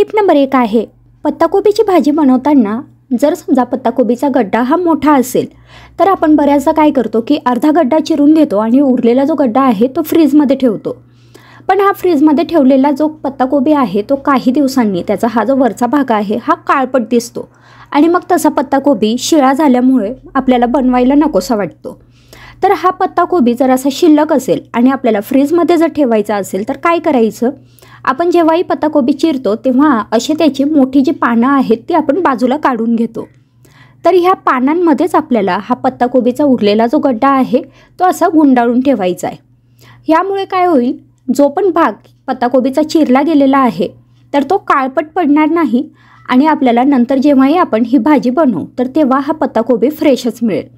Tip number 1 आहे, पत्ताकोबीची भाजी बनवताना जर समजा पत्ताकोबीचा गड्डा हा मोठा असेल तर आपण बऱ्याचदा काय करतो की अर्धा गड्डा चिरून घेतो आणि उरलेला जो गड्डा आहे तो फ्रीजमध्ये ठेवतो. पण हा फ्रीजमध्ये ठेवलेला जो पत्ताकोबी आहे तो काही दिवसांनी त्याचा हा जो वरचा भाग आहे हा काळपट दिसतो आणि मग तसा पत्ताकोबी शिळा झाल्यामुळे आपल्याला बनवायला नकोसा वाटतो. तर हा पत्ताकोबी जर असा शिल्लक असेल आणि आपल्याला फ्रीजमध्ये जर ठेवायचा असेल तर काय करायचं, आपण जेव्हाही पत्ताकोबी चिरतो तेव्हा अशी त्याची मोठी जी पानं आहेत ती आपण बाजूला काढून घेतो. तर ह्या पानांमध्येच आपल्याला हा पत्ताकोबीचा उरलेला जो गड्डा आहे तो असा गुंडाळून ठेवायचा आहे. यामुळे काय होईल, जो पण भाग पत्ताकोबीचा चिरला गेलेला आहे तर तो काळपट पडणार नाही आणि आपल्याला नंतर जेव्हाही आपण ही भाजी बनवू तर तेव्हा हा पत्ताकोबी फ्रेशच मिळेल.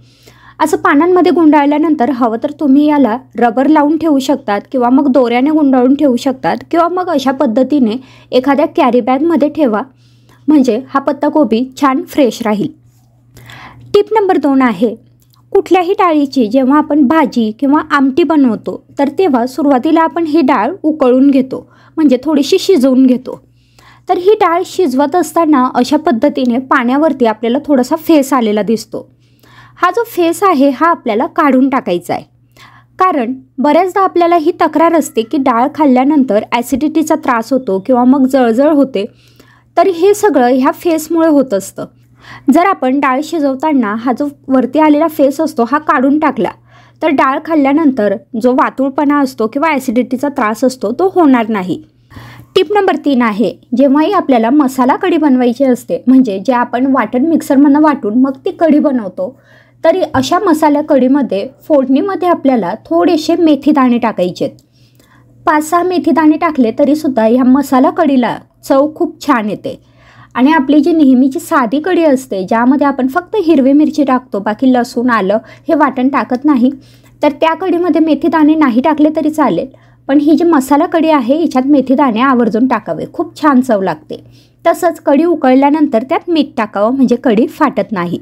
असं पानांमध्ये गुंडाळल्यानंतर हवं तर तुम्ही याला रबर लावून ठेवू शकतात किंवा मग दोऱ्याने गुंडाळून ठेवू शकतात किंवा मग अशा पद्धतीने एखाद्या कॅरी बॅगमध्ये ठेवा, म्हणजे हा पत्ताकोबी छान फ्रेश राहील. टिप नंबर 2 आहे, कुठल्याही डाळीची जेव्हा आपण भाजी किंवा आमटी बनवतो तर तेव्हा सुरुवातीला आपण ही डाळ उकळून घेतो, म्हणजे थोडीशी शिजवून घेतो. तर ही डाळ शिजवत असताना अशा पद्धतीने पाण्यावरती आपल्याला थोडासा फेस आलेला दिसतो. हा जो फेस आहे हा आपल्याला काढून टाकायचा आहे, कारण बऱ्याचदा आपल्याला ही तक्रार असते की डाळ खाल्ल्यानंतर ॲसिडिटीचा त्रास होतो किंवा मग जळजळ होते. तर हे सगळं ह्या फेसमुळे होत असतं. जर आपण डाळ शिजवताना हा जो वरती आलेला फेस असतो हा काढून टाकला तर डाळ खाल्ल्यानंतर जो वातुळपणा असतो किंवा ॲसिडिटीचा त्रास असतो तो होणार नाही. टिप नंबर 3 आहे, जेव्हाही आपल्याला मसाला कढी बनवायची असते, म्हणजे जे आपण वाटण मिक्सरमधनं वाटून मग ती कढी बनवतो, तरी अशा मसाला कढीमध्ये फोडणीमध्ये आपल्याला थोडेसे मेथीदाणे टाकायचे आहेत. 5-6 मेथीदाणे टाकले तरीसुद्धा ह्या मसाला कढीला चव खूप छान येते. आणि आपली जी नेहमीची साधी कढी असते ज्यामध्ये आपण फक्त हिरवी मिरची टाकतो, बाकी लसूण आलं हे वाटण टाकत नाही, तर त्या कढीमध्ये मेथीदाणे नाही टाकले तरी चालेल. पण ही जी मसाला कढी आहे याच्यात मेथीदाणे आवर्जून टाकावे, खूप छान चव लागते. तसंच कढी उकळल्यानंतर त्यात मीठ टाकावं, म्हणजे कढी फाटत नाही.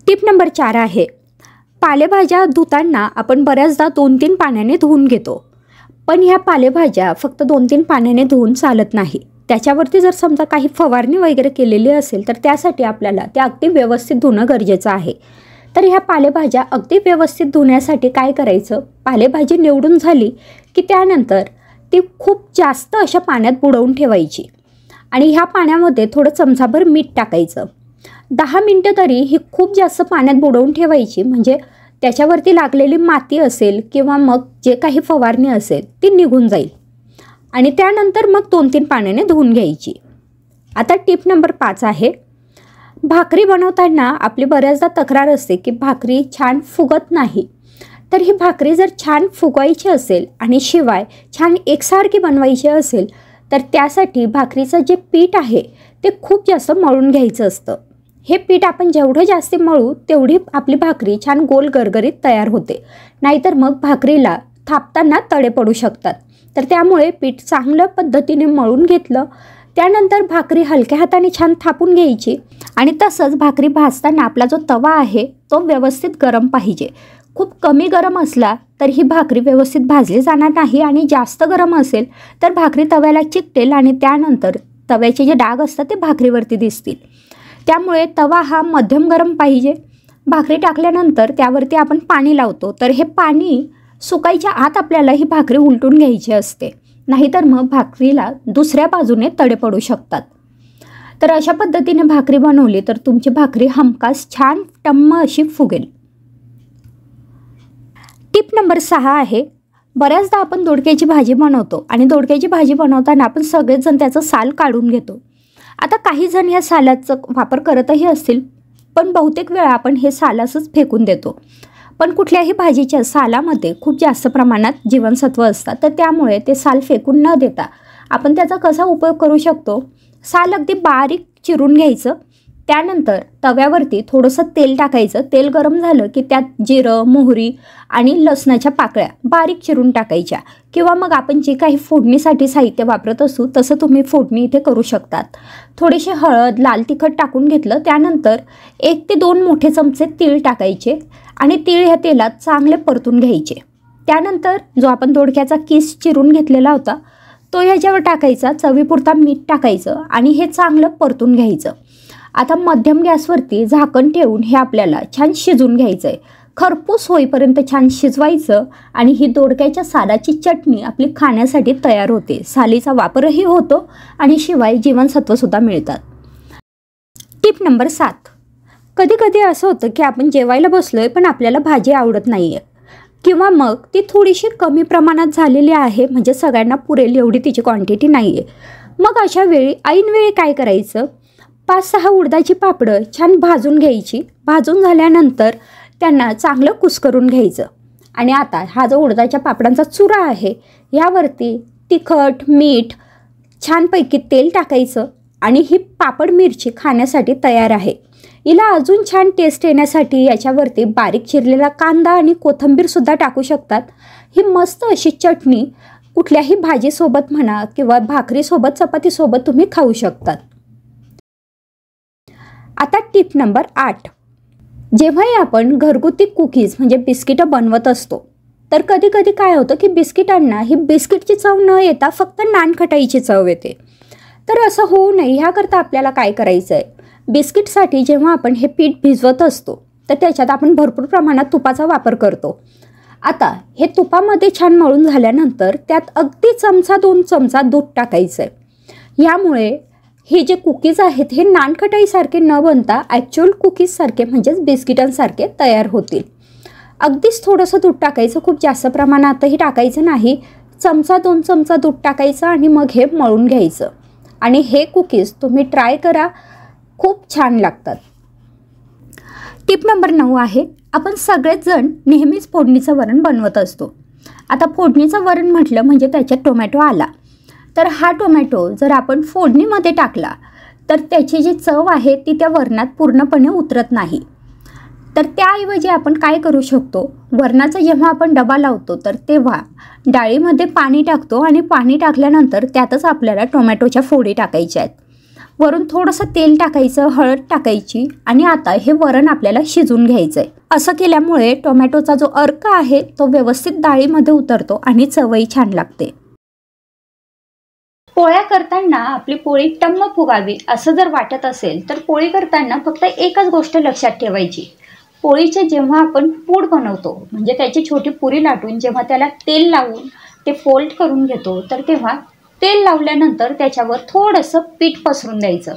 टिप नंबर 4 आहे, पालेभाज्या धुताना आपण बऱ्याचदा 2-3 पाण्याने धुवून घेतो. पण ह्या पालेभाज्या फक्त 2-3 पाण्याने धुवून चालत नाही. त्याच्यावरती जर समजा काही फवारणी वगैरे केलेली असेल तर त्यासाठी आपल्याला त्या अगदी व्यवस्थित धुणं गरजेचं आहे. तर ह्या पालेभाज्या अगदी व्यवस्थित धुण्यासाठी काय करायचं, पालेभाजी निवडून झाली की त्यानंतर ती खूप जास्त अशा पाण्यात बुडवून ठेवायची आणि ह्या पाण्यामध्ये थोडं चमचाभर मीठ टाकायचं. 10 मिनटं तरी ही खूप जास्त पाण्यात बुडवून ठेवायची, म्हणजे त्याच्यावरती लागलेली माती असेल किंवा मग जे काही फवारणी असेल ती निघून जाईल आणि त्यानंतर मग 2-3 पाण्याने धुवून घ्यायची. आता टिप नंबर 5 आहे, भाकरी बनवताना आपली बऱ्याचदा तक्रार असते की भाकरी छान फुगत नाही. तर ही भाकरी जर छान फुगवायची असेल आणि शिवाय छान एकसारखी बनवायची असेल तर त्यासाठी भाकरीचं जे पीठ आहे ते खूप जास्त मळून घ्यायचं असतं. हे पीठ आपण जेवढं जास्त मळू तेवढी आपली भाकरी छान गोल गरगरीत तयार होते, नाहीतर मग भाकरीला थापताना तडे पडू शकतात. तर त्यामुळे पीठ चांगल्या पद्धतीने मळून घेतलं, त्यानंतर भाकरी हलक्या हाताने छान थापून घ्यायची आणि तसंच भाकरी भाजताना आपला जो तवा आहे तो व्यवस्थित गरम पाहिजे. खूप कमी गरम असला तर ही भाकरी व्यवस्थित भाजली जाणार नाही आणि जास्त गरम असेल तर भाकरी तव्याला चिकटेल आणि त्यानंतर तव्याचे जे डाग असतात ते भाकरीवरती दिसतील. त्यामुळे तवा हा मध्यम गरम पाहिजे. भाकरी टाकल्यानंतर त्यावरती आपण पाणी लावतो, तर हे पाणी सुकायच्या आत आपल्याला ही भाकरी उलटून घ्यायची असते, नाहीतर मग भाकरीला दुसऱ्या बाजूने तडे पडू शकतात. तर अशा पद्धतीने भाकरी बनवली तर तुमची भाकरी हमखास छान टम्म अशी फुगेल. टिप नंबर 6 आहे, बऱ्याचदा आपण दोडक्याची भाजी बनवतो आणि दोडक्याची भाजी बनवताना आपण सगळेच जण त्याचं साल काढून घेतो. आता काही जण ह्या सालाचा वापर करतही असतील, पण बहुतेक वेळा आपण हे साल असंच फेकून देतो. पण कुठल्याही भाजीच्या सालामध्ये खूप जास्त प्रमाणात जीवनसत्व असतात, तर त्यामुळे ते साल फेकून न देता आपण त्याचा कसा उपयोग करू शकतो, साल अगदी बारीक चिरून घ्यायचं, त्यानंतर तव्यावरती थोडंसं तेल टाकायचं. तेल गरम झालं की त्यात जिरं, मोहरी आणि लसणाच्या पाकळ्या बारीक चिरून टाकायच्या किंवा मग आपण जे काही फोडणीसाठी साहित्य वापरत असू तसं तुम्ही फोडणी इथे करू शकतात. थोडेसे हळद, लाल तिखट टाकून घेतलं, त्यानंतर 1 ते 2 मोठे चमचे तीळ टाकायचे आणि तीळ ह्या तेलात चांगले परतून घ्यायचे. त्यानंतर जो आपण दोडक्याचा किस चिरून घेतलेला होता तो ह्याच्यावर टाकायचा, चवीपुरता मीठ टाकायचं आणि हे चांगलं परतून घ्यायचं. आता मध्यम गॅसवरती झाकण ठेवून हे आपल्याला छान शिजून घ्यायचं आहे. खरपूस होईपर्यंत छान शिजवायचं आणि ही दोडक्याच्या सालाची चटणी आपली खाण्यासाठी तयार होते. सालीचा वापरही होतो आणि शिवाय जीवनसत्वसुद्धा मिळतात. Tip number 7. कधी कधी असं होतं की आपण जेवायला बसलोय पण आपल्याला भाजी आवडत नाही आहे किंवा मग ती थोडीशी कमी प्रमाणात झालेली आहे, म्हणजे सगळ्यांना पुरेल एवढी तिची क्वांटिटी नाही आहे. मग अशा वेळी ऐनवेळी काय करायचं, 5-6 उडदाची पापडं छान भाजून घ्यायची. भाजून झाल्यानंतर त्यांना चांगलं कुस्करून घ्यायचं आणि आता हा जो उडदाच्या पापडांचा चुरा आहे यावरती तिखट, मीठ, छानपैकी तेल टाकायचं आणि ही पापड मिरची खाण्यासाठी तयार आहे. हिला अजून छान टेस्ट येण्यासाठी याच्यावरती बारीक चिरलेला कांदा आणि कोथिंबीरसुद्धा टाकू शकतात. ही मस्त अशी चटणी कुठल्याही भाजीसोबत म्हणा किंवा भाकरीसोबत, चपातीसोबत तुम्ही खाऊ शकतात. आता टिप नंबर 8. जेव्हाही आपण घरगुती कुकीज म्हणजे बिस्किटं बनवत असतो तर कधी कधी काय होतं की बिस्किटांना ही बिस्किटची चव न येता फक्त नानखटाईची चव येते. तर असं होऊ नये ह्याकरता आपल्याला काय करायचं आहे, बिस्किटसाठी जेव्हा आपण हे पीठ भिजवत असतो तर त्याच्यात आपण भरपूर प्रमाणात तुपाचा वापर करतो. आता हे तुपामध्ये छान मळून झाल्यानंतर त्यात अगदी 1-2 चमचा दूध टाकायचं आहे. यामुळे हे जे कुकीज आहेत हे नानखटाईसारखे न बनता ॲक्च्युअल कुकीजसारखे म्हणजेच बिस्किटांसारखे तयार होतील. अगदीच थोडंसं दूध टाकायचं, खूप जास्त प्रमाणातही टाकायचं नाही. 1-2 चमचा दूध टाकायचं आणि मग हे मळून घ्यायचं आणि हे कुकीज तुम्ही ट्राय करा, खूप छान लागतात. टिप नंबर 9 आहे, आपण सगळेच जण नेहमीच फोडणीचं वरण बनवत असतो. आता फोडणीचं वरण म्हटलं म्हणजे त्याच्यात टोमॅटो आला. तर हा टोमॅटो जर आपण फोडणीमध्ये टाकला तर त्याची जी चव आहे ती त्या वरणात पूर्णपणे उतरत नाही. तर त्याऐवजी आपण काय करू शकतो, वरणाचा जेव्हा आपण डबा लावतो तर तेव्हा डाळीमध्ये पाणी टाकतो आणि पाणी टाकल्यानंतर त्यातच आपल्याला टोमॅटोच्या फोडी टाकायच्या आहेत. वरून थोडंसं तेल टाकायचं, हळद टाकायची आणि आता हे वरण आपल्याला शिजून घ्यायचं आहे. असं केल्यामुळे टोमॅटोचा जो अर्क आहे तो व्यवस्थित डाळीमध्ये उतरतो आणि चवही छान लागते. पोळ्या करताना आपली पोळी टम्म फुगावी असं जर वाटत असेल तर पोळी करताना फक्त एकच गोष्ट लक्षात ठेवायची, पोळीचे जेव्हा आपण पूड बनवतो म्हणजे त्याची छोटी पुरी लाटून जेव्हा त्याला तेल लावून ते फोल्ड करून घेतो तर तेव्हा तेल लावल्यानंतर त्याच्यावर थोडंसं पीठ पसरून द्यायचं.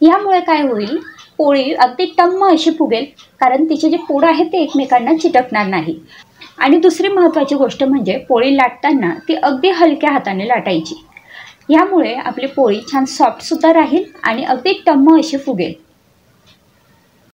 यामुळे काय होईल, पोळी अगदी टम्म अशी फुगेल, कारण तिचे जे पूड आहे ते एकमेकांना चिटकणार नाही. आणि दुसरी महत्त्वाची गोष्ट म्हणजे पोळी लाटताना ती अगदी हलक्या हाताने लाटायची. यामुळे आपली पोळी छान सॉफ्टसुद्धा राहील आणि अगदी टम्म अशी फुगेल.